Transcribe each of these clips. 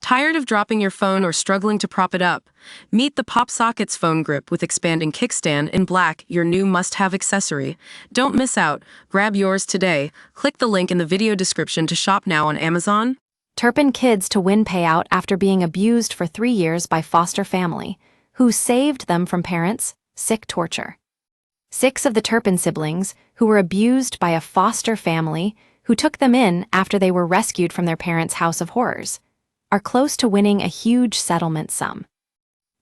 Tired of dropping your phone or struggling to prop it up? Meet the PopSockets phone grip with expanding kickstand in black, your new must-have accessory. Don't miss out. Grab yours today. Click the link in the video description to shop now on Amazon. Turpin kids to win payout after being abused for 3 years by foster family, who saved them from parents' sick torture. 6 of the Turpin siblings, who were abused by a foster family who took them in after they were rescued from their parents' house of horrors, are close to winning a huge settlement sum.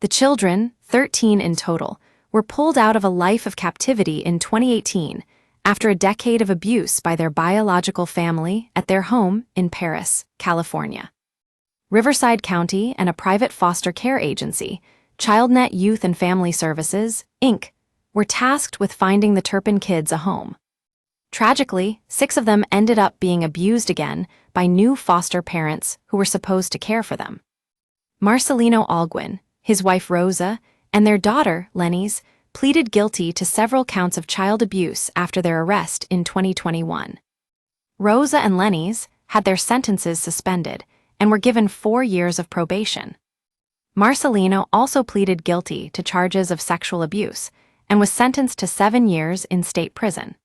The children, 13 in total, were pulled out of a life of captivity in 2018 after a decade of abuse by their biological family at their home in Paris, California. Riverside County and a private foster care agency, ChildNet Youth and Family Services, Inc., were tasked with finding the Turpin kids a home. Tragically, 6 of them ended up being abused again by new foster parents who were supposed to care for them. Marcelino Alguin, his wife Rosa, and their daughter, Lenny's, pleaded guilty to several counts of child abuse after their arrest in 2021. Rosa and Lenny's had their sentences suspended and were given 4 years of probation. Marcelino also pleaded guilty to charges of sexual abuse and was sentenced to 7 years in state prison.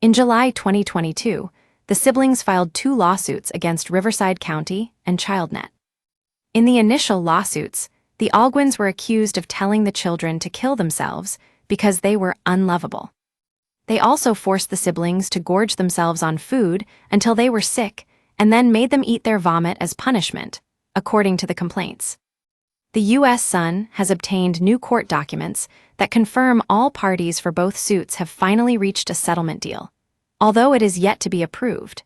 In July 2022, the siblings filed 2 lawsuits against Riverside County and ChildNet. In the initial lawsuits, the Alguins were accused of telling the children to kill themselves because they were unlovable. They also forced the siblings to gorge themselves on food until they were sick and then made them eat their vomit as punishment, according to the complaints. The U.S. Sun has obtained new court documents that confirm all parties for both suits have finally reached a settlement deal, although it is yet to be approved.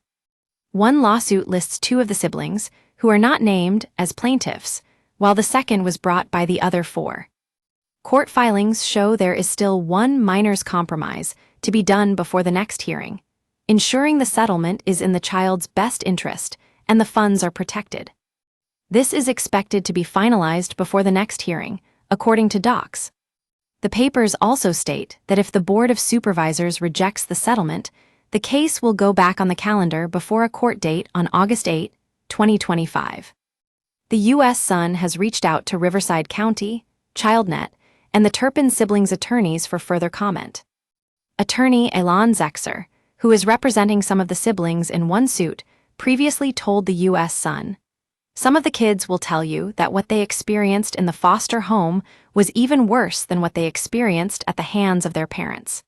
One lawsuit lists 2 of the siblings, who are not named, as plaintiffs, while the second was brought by the other 4. Court filings show there is still one minor's compromise to be done before the next hearing, ensuring the settlement is in the child's best interest and the funds are protected. This is expected to be finalized before the next hearing, according to docs. The papers also state that if the Board of Supervisors rejects the settlement, the case will go back on the calendar before a court date on August 8, 2025. The U.S. Sun has reached out to Riverside County, ChildNet, and the Turpin siblings' attorneys for further comment. Attorney Elan Zexer, who is representing some of the siblings in one suit, previously told the U.S. Sun, "Some of the kids will tell you that what they experienced in the foster home was even worse than what they experienced at the hands of their parents.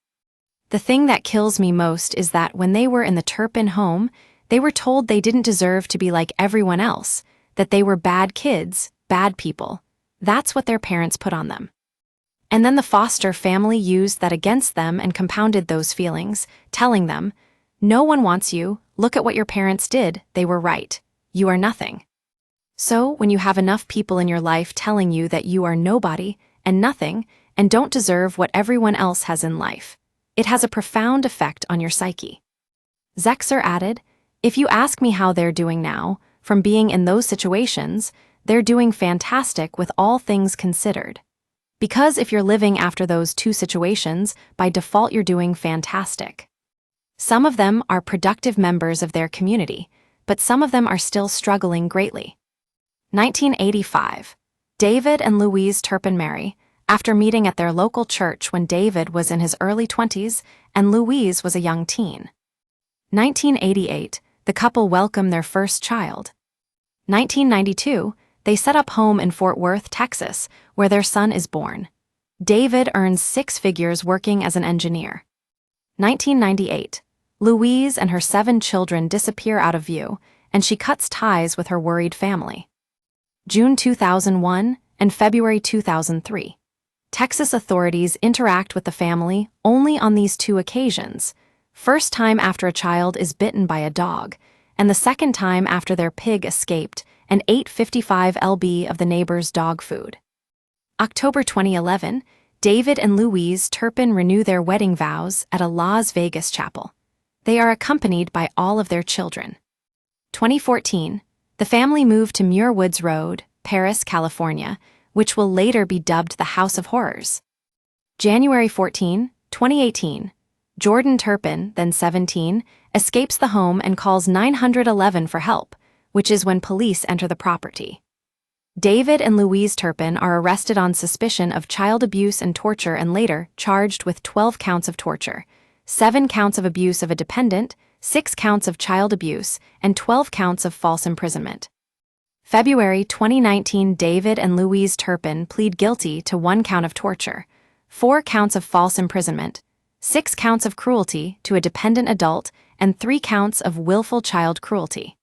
The thing that kills me most is that when they were in the Turpin home, they were told they didn't deserve to be like everyone else, that they were bad kids, bad people. That's what their parents put on them. And then the foster family used that against them and compounded those feelings, telling them, 'No one wants you, look at what your parents did, they were right. You are nothing.' So, when you have enough people in your life telling you that you are nobody and nothing and don't deserve what everyone else has in life, it has a profound effect on your psyche." Zexer added, "If you ask me how they're doing now, from being in those situations, they're doing fantastic with all things considered. Because if you're living after those 2 situations, by default you're doing fantastic. Some of them are productive members of their community, but some of them are still struggling greatly." 1985. David and Louise Turpin marry, after meeting at their local church when David was in his early 20s and Louise was a young teen. 1988. The couple welcomed their first child. 1992. They set up home in Fort Worth, Texas, where their son is born. David earns 6 figures working as an engineer. 1998. Louise and her 7 children disappear out of view, and she cuts ties with her worried family. June 2001 and February 2003. Texas authorities interact with the family only on these 2 occasions, first time after a child is bitten by a dog, and the second time after their pig escaped and ate 55 lb of the neighbor's dog food. October 2011, David and Louise Turpin renew their wedding vows at a Las Vegas chapel. They are accompanied by all of their children. 2014, the family moved to Muir Woods Road, Paris, California, which will later be dubbed the House of Horrors. January 14, 2018, Jordan Turpin, then 17, escapes the home and calls 911 for help, which is when police enter the property. David and Louise Turpin are arrested on suspicion of child abuse and torture and later charged with 12 counts of torture, 7 counts of abuse of a dependent, 6 counts of child abuse, and 12 counts of false imprisonment. February 2019, David and Louise Turpin plead guilty to 1 count of torture, 4 counts of false imprisonment, 6 counts of cruelty to a dependent adult, and 3 counts of willful child cruelty.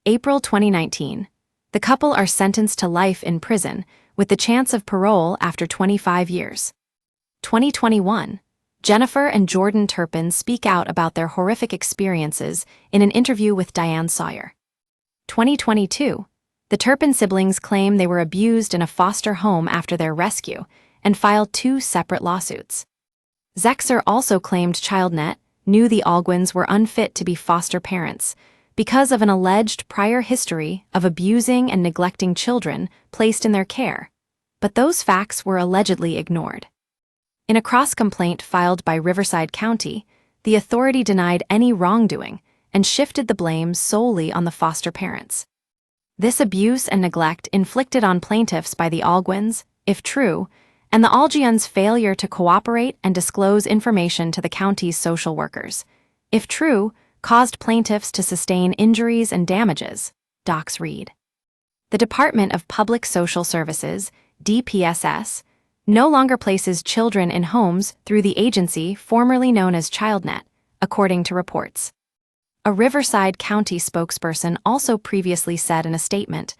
April 2019. The couple are sentenced to life in prison, with the chance of parole after 25 years. 2021. Jennifer and Jordan Turpin speak out about their horrific experiences in an interview with Diane Sawyer. 2022. The Turpin siblings claim they were abused in a foster home after their rescue and filed 2 separate lawsuits. Zexer also claimed ChildNet knew the Alguins were unfit to be foster parents because of an alleged prior history of abusing and neglecting children placed in their care, but those facts were allegedly ignored. In a cross-complaint filed by Riverside County, the authority denied any wrongdoing and shifted the blame solely on the foster parents. This abuse and neglect inflicted on plaintiffs by the Alguins, if true, and the Algians' failure to cooperate and disclose information to the county's social workers, if true, caused plaintiffs to sustain injuries and damages, docs read. The Department of Public Social Services, DPSS, no longer places children in homes through the agency formerly known as ChildNet, according to reports. A Riverside County spokesperson also previously said in a statement,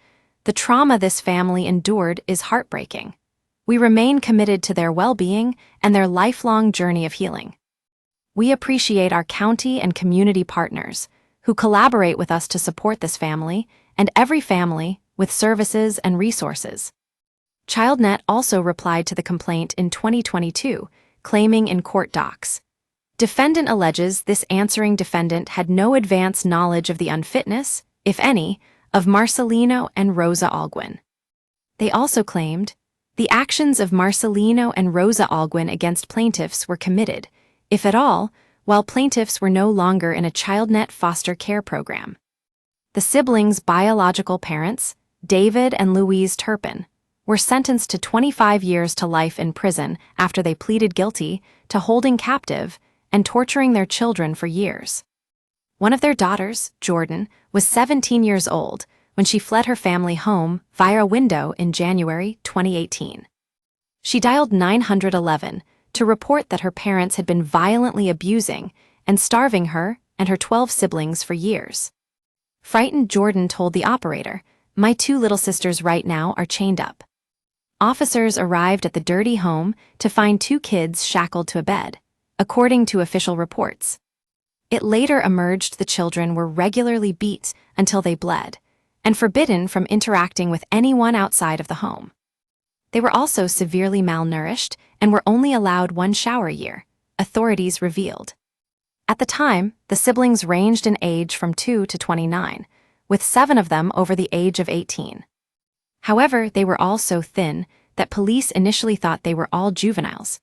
"The trauma this family endured is heartbreaking. We remain committed to their well-being and their lifelong journey of healing. We appreciate our county and community partners who collaborate with us to support this family and every family with services and resources." ChildNet also replied to the complaint in 2022, claiming in court docs, "Defendant alleges this answering defendant had no advance knowledge of the unfitness, if any, of Marcelino and Rosa Alguin." They also claimed, "The actions of Marcelino and Rosa Alguin against plaintiffs were committed, if at all, while plaintiffs were no longer in a ChildNet foster care program." The siblings' biological parents, David and Louise Turpin, were sentenced to 25 years to life in prison after they pleaded guilty to holding captive and torturing their children for years. One of their daughters, Jordan, was 17 years old when she fled her family home via a window in January 2018. She dialed 911 to report that her parents had been violently abusing and starving her and her 12 siblings for years. Frightened, Jordan told the operator, "My 2 little sisters right now are chained up." Officers arrived at the dirty home to find 2 kids shackled to a bed, according to official reports. It later emerged the children were regularly beat until they bled, and forbidden from interacting with anyone outside of the home. They were also severely malnourished and were only allowed 1 shower a year, authorities revealed. At the time, the siblings ranged in age from 2 to 29, with 7 of them over the age of 18. However, they were all so thin that police initially thought they were all juveniles.